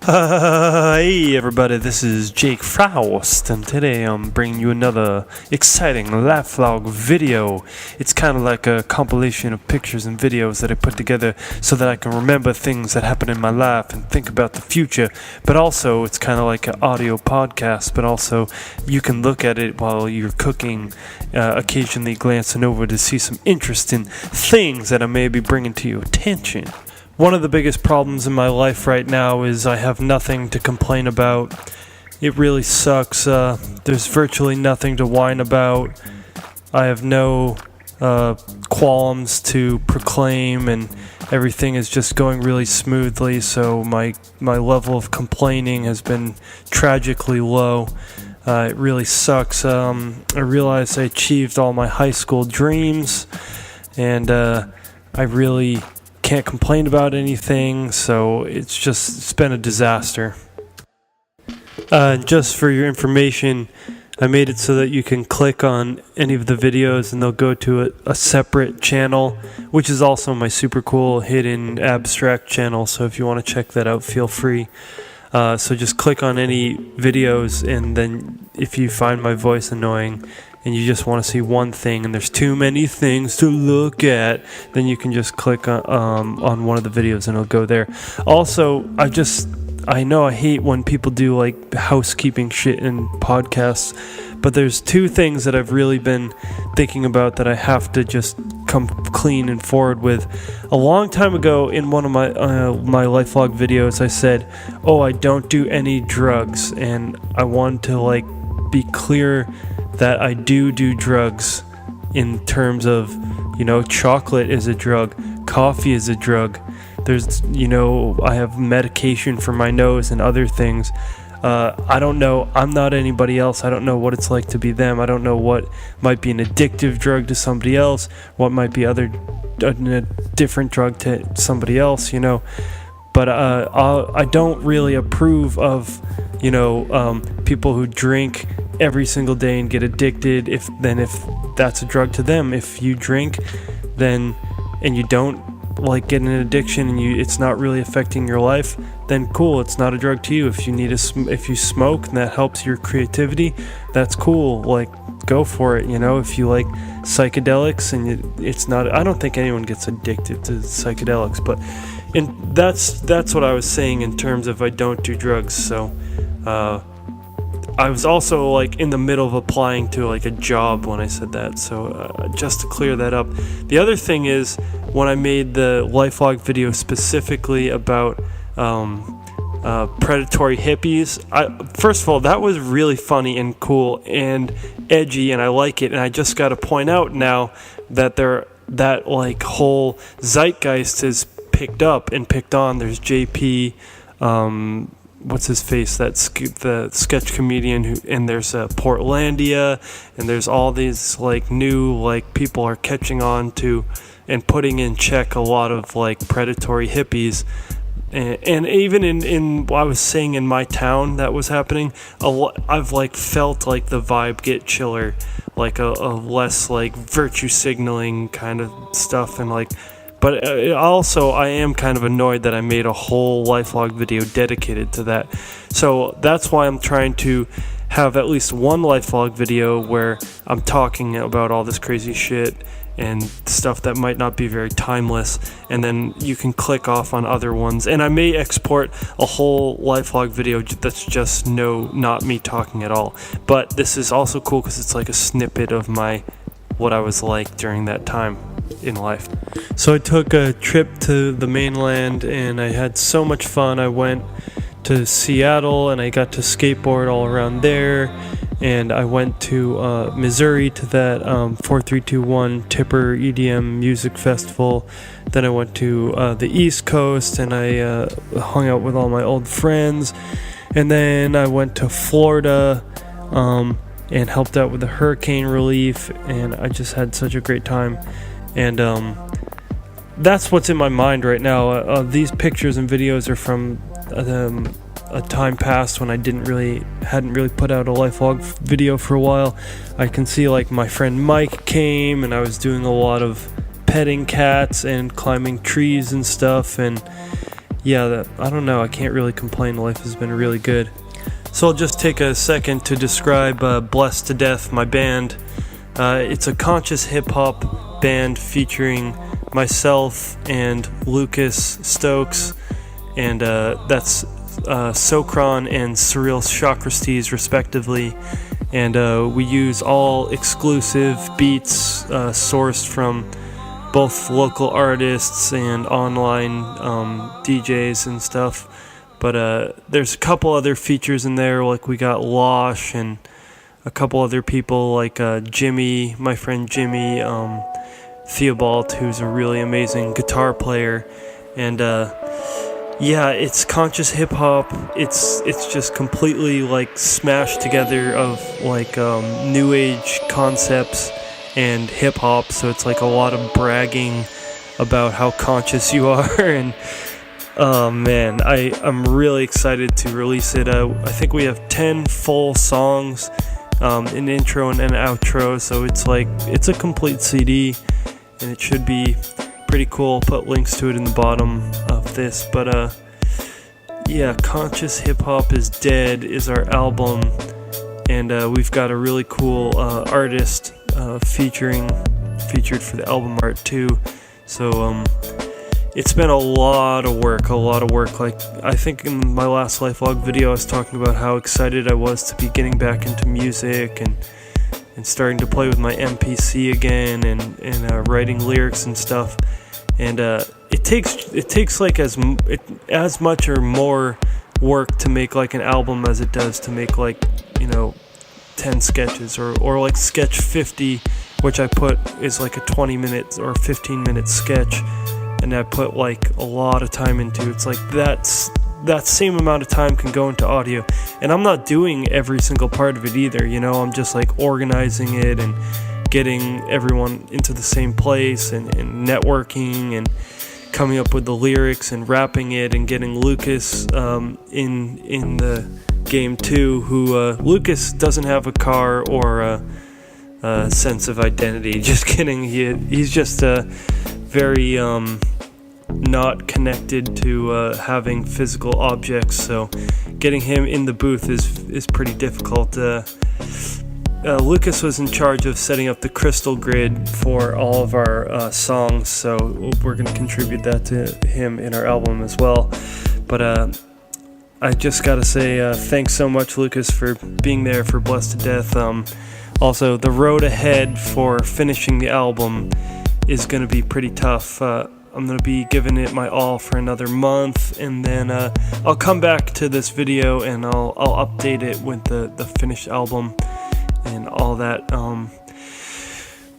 Hey everybody, this is Jake Frost, and today I'm bringing you another exciting life vlog video. It's kind of like a compilation of pictures and videos that I put together so that I can remember things that happen in my life and think about the future, but also it's kind of like an audio podcast, but also you can look at it while you're cooking, occasionally glancing over to see some interesting things that I may be bringing to your attention. One of the biggest problems in my life right now is I have nothing to complain about. It really sucks. There's virtually nothing to whine about. I have no qualms to proclaim, and everything is just going really smoothly, so my level of complaining has been tragically low. It really sucks. I realized I achieved all my high school dreams, and I really can't complain about anything, so it's been a disaster. Just for your information, I made it so that you can click on any of the videos and they'll go to a separate channel, which is also my super cool hidden abstract channel, so if you want to check that out, feel free. So just click on any videos, and then if you find my voice annoying and you just want to see one thing and there's too many things to look at, then you can just click on one of the videos and it'll go there. Also, I know I hate when people do like housekeeping shit in podcasts, but there's two things that I've really been thinking about that I have to just come clean and forward with. A long time ago in one of my life vlog videos, I said, I don't do any drugs, and I wanted to be clear that I do drugs in terms of, chocolate is a drug, coffee is a drug. There's, I have medication for my nose and other things. I don't know. I'm not anybody else. I don't know what it's like to be them. I don't know what might be an addictive drug to somebody else, what might be a different drug to somebody else, But I don't really approve of, people who drink every single day and get addicted. If that's a drug to them, if you drink, and you don't get an addiction and it's not really affecting your life, then cool, it's not a drug to you. If you smoke and that helps your creativity, that's cool. Go for it. If you like psychedelics and it's not, I don't think anyone gets addicted to psychedelics, but that's what I was saying in terms of I don't do drugs. So I was also in the middle of applying to a job when I said that, so just to clear that up. The other thing is, when I made the life vlog video specifically about predatory hippies, first of all, that was really funny and cool and edgy, and I like it. And I just got to point out now that that whole zeitgeist is picked up and picked on. There's JP, what's his face, the sketch comedian and there's Portlandia, and there's all these new people are catching on to and putting in check a lot of predatory hippies. And even in I was saying in my town that was happening, I've felt the vibe get chiller, a less virtue signaling kind of stuff, and but also I am kind of annoyed that I made a whole life vlog video dedicated to that. So that's why I'm trying to have at least one life vlog video where I'm talking about all this crazy shit and stuff that might not be very timeless, and then you can click off on other ones. And I may export a whole life vlog video that's just not me talking at all. But this is also cool because it's a snippet of what I was like during that time in life. So I took a trip to the mainland and I had so much fun. I went to Seattle and I got to skateboard all around there, and I went to Missouri to that 4321 Tipper EDM music festival. Then I went to the East Coast and I hung out with all my old friends, and then I went to Florida and helped out with the hurricane relief, and I just had such a great time. And that's what's in my mind right now. These pictures and videos are from a time past when I hadn't really put out a life vlog video for a while. I can see my friend Mike came, and I was doing a lot of petting cats and climbing trees and stuff, and yeah, I don't know. I can't really complain. Life has been really good. So I'll just take a second to describe Blessed to Death, my band. It's a conscious hip-hop band featuring myself and Lucas Stokes, and that's Sokron and Surreal Chakristes, respectively. And we use all exclusive beats sourced from both local artists and online DJs and stuff. But there's a couple other features in there, like we got Losh and a couple other people like Jimmy, my friend Jimmy Theobald, who's a really amazing guitar player. And yeah, it's conscious hip hop. It's just completely like smashed together of like new age concepts and hip hop. So it's like a lot of bragging about how conscious you are. And oh man, I'm really excited to release it. I think we have 10 full songs, an intro and an outro. So it's a complete CD, and it should be pretty cool. I'll put links to it in the bottom of this. But yeah, Conscious Hip Hop is Dead is our album, and we've got a really cool artist featured for the album art too. So it's been a lot of work. Like, I think in my last Life Log video I was talking about how excited I was to be getting back into music and starting to play with my MPC again and writing lyrics and stuff. And it takes like as much or more work to make like an album as it does to make like 10 sketches or like sketch 50, which I put is like a 20-minute or 15-minute sketch, and I put like a lot of time into. It's like that same amount of time can go into audio, and I'm not doing every single part of it either. I'm just like organizing it and getting everyone into the same place and networking and coming up with the lyrics and rapping it and getting Lucas in the game too, who Lucas doesn't have a car or a sense of identity. Just kidding. He's just very not connected to having physical objects, so getting him in the booth is pretty difficult. Lucas was in charge of setting up the crystal grid for all of our songs, so we're going to contribute that to him in our album as well. But I just got to say thanks so much, Lucas, for being there for Blessed to Death. Also, the road ahead for finishing the album is going to be pretty tough. I'm going to be giving it my all for another month, and then I'll come back to this video and I'll update it with the finished album and all that.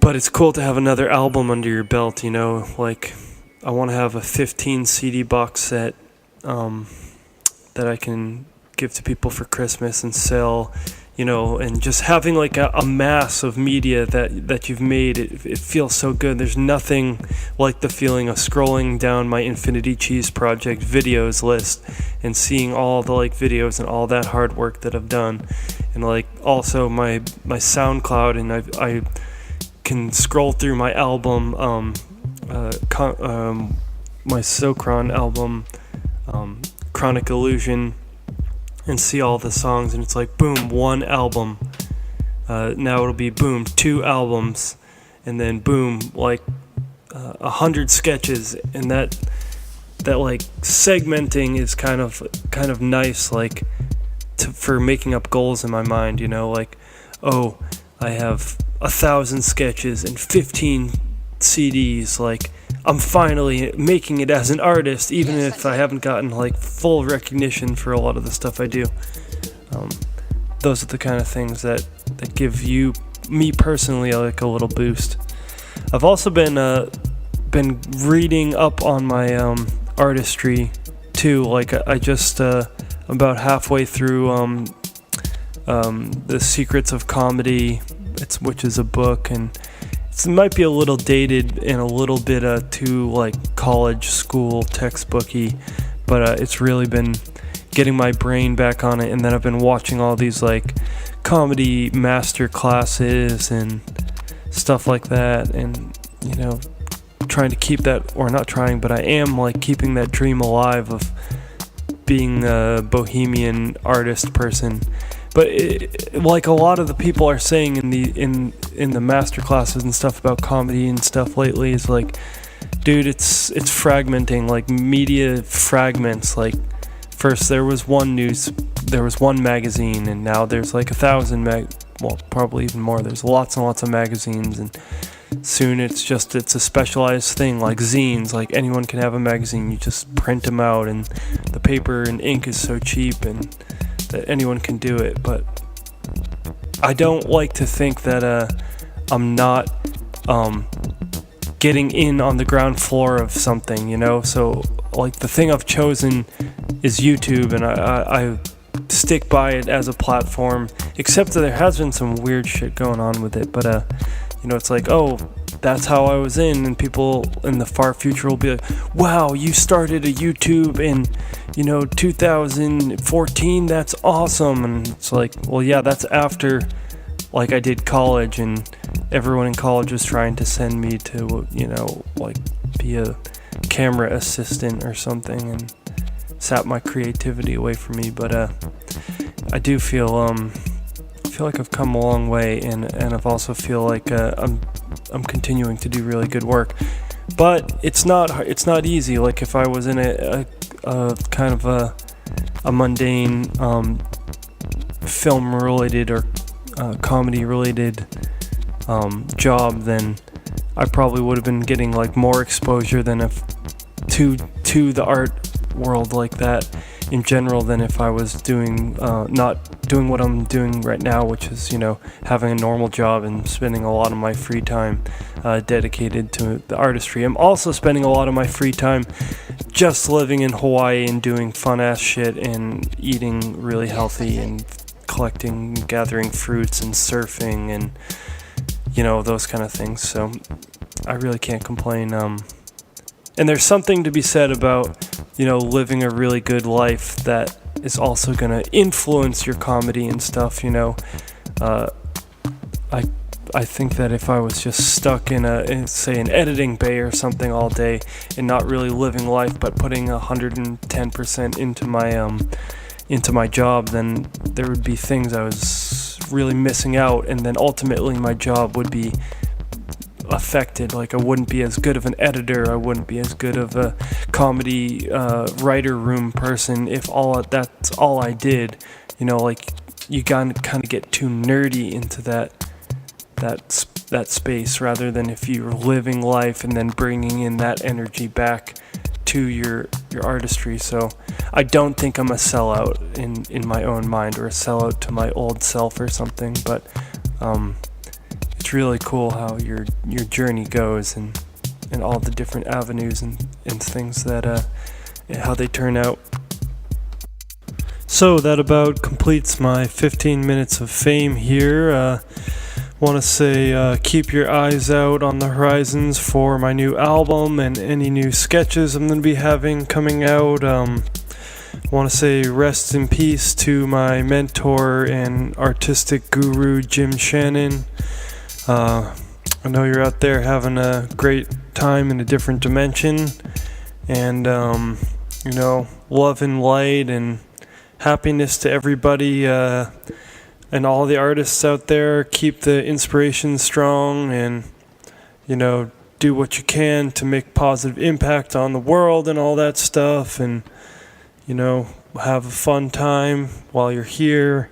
But it's cool to have another album under your belt, like I want to have a 15 CD box set that I can give to people for Christmas and sell, and just having like a mass of media that you've made, it feels so good. There's nothing like the feeling of scrolling down my Infinity Cheese Project videos list and seeing all the like videos and all that hard work that I've done, and like also my SoundCloud, and I can scroll through my album, my Sokron album, Chronic Illusion, and see all the songs, and it's like boom, one album. Now it'll be boom, 2 albums, and then boom, like 100 sketches, and that like segmenting is kind of nice, like for making up goals in my mind. Like, oh, I have 1,000 sketches and 15 CDs. Like, I'm finally making it as an artist, even if I haven't gotten like full recognition for a lot of the stuff I do. Those are the kind of things that give me personally, like a little boost. I've also been reading up on my artistry too. Like I just about halfway through The Secrets of Comedy, which is a book, and it might be a little dated and a little bit too like college school textbooky, but it's really been getting my brain back on it. And then I've been watching all these like comedy master classes and stuff like that, and trying to keep that, or not trying, but I am like keeping that dream alive of being a bohemian artist person. But like a lot of the people are saying in the master classes and stuff about comedy and stuff lately, is like, dude, it's fragmenting, like media fragments. Like first there was one magazine, and now there's like 1,000 well, probably even more. There's lots and lots of magazines, and soon it's a specialized thing like zines. Like anyone can have a magazine, you just print them out, and the paper and ink is so cheap and that anyone can do it. But I don't like to think that I'm not getting in on the ground floor of something, you know. So like the thing I've chosen is YouTube, and I stick by it as a platform, except that there has been some weird shit going on with it. But you know, it's like, oh, that's how I was in, and people in the far future will be like, wow, you started a YouTube in, you know, 2014, that's awesome. And it's like, well, yeah, that's after like I did college, and everyone in college was trying to send me to, you know, like be a camera assistant or something, and sap my creativity away from me. But I do feel like I've come a long way, and I've also feel like I'm continuing to do really good work. But it's not easy. Like if I was in a kind of a mundane film related or comedy related job, then I probably would have been getting like more exposure than if to the art world like that in general than if I was doing not doing what I'm doing right now, which is, you know, having a normal job and spending a lot of my free time dedicated to the artistry. I'm also spending a lot of my free time just living in Hawaii and doing fun ass shit and eating really healthy and collecting, gathering fruits and surfing and, you know, those kind of things. So I really can't complain. And there's something to be said about, you know, living a really good life that is also going to influence your comedy and stuff, you know. I think that if I was just stuck in say an editing bay or something all day and not really living life but putting 110% into my job, then there would be things I was really missing out, and then ultimately my job would be affected. Like I wouldn't be as good of an editor, I wouldn't be as good of a comedy writer room person if that's all I did. You know, like you kind of get too nerdy into that space, rather than if you're living life and then bringing in that energy back to your artistry. So I don't think I'm a sellout in my own mind, or a sellout to my old self or something, but it's really cool how your journey goes, and all the different avenues and things that how they turn out. So that about completes my 15 minutes of fame here. Want to say keep your eyes out on the horizons for my new album and any new sketches I'm going to be having coming out. Want to say rest in peace to my mentor and artistic guru, Jim Shannon. I know you're out there having a great time in a different dimension, and you know, love and light and happiness to everybody, and all the artists out there. Keep the inspiration strong, and, you know, do what you can to make positive impact on the world and all that stuff, and, you know, have a fun time while you're here,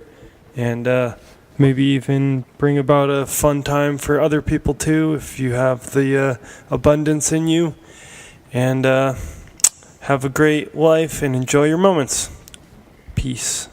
and maybe even bring about a fun time for other people too, if you have the abundance in you. And have a great life and enjoy your moments. Peace.